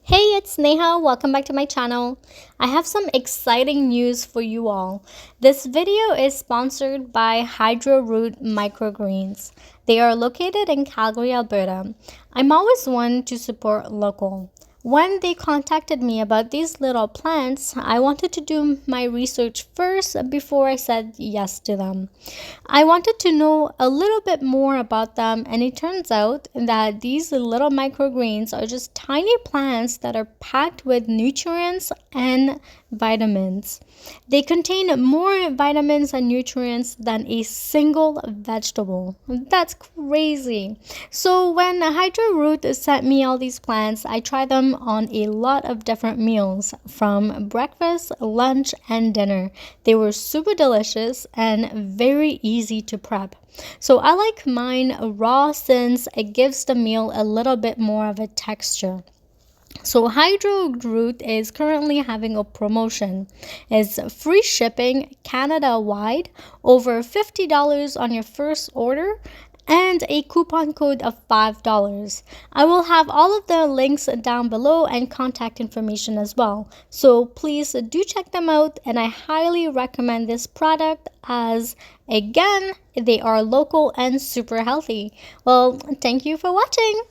Hey, it's Neha. Welcome back to my channel. I have some exciting news for you all. This video is sponsored by HydroRoot Microgreens. They are located in Calgary, Alberta. I'm always one to support local. When they contacted me about these little plants, I wanted to do my research first before I said yes to them. I wanted to know a little bit more about them, and it turns out that these little microgreens are just tiny plants that are packed with nutrients and vitamins. They contain more vitamins and nutrients than a single vegetable. That's crazy. So when HydroRoot sent me all these plants, I tried them on a lot of different meals from breakfast, lunch, and dinner. They were super delicious and very easy to prep. So I like mine raw since it gives the meal a little bit more of a texture. So HydroRoot is currently having a promotion. It's free shipping Canada wide, over $50 on your first order, and a coupon code of $5. I will have all of the links down below and contact information as well. So please do check them out, and I highly recommend this product as again they are local and super healthy. Well, thank you for watching.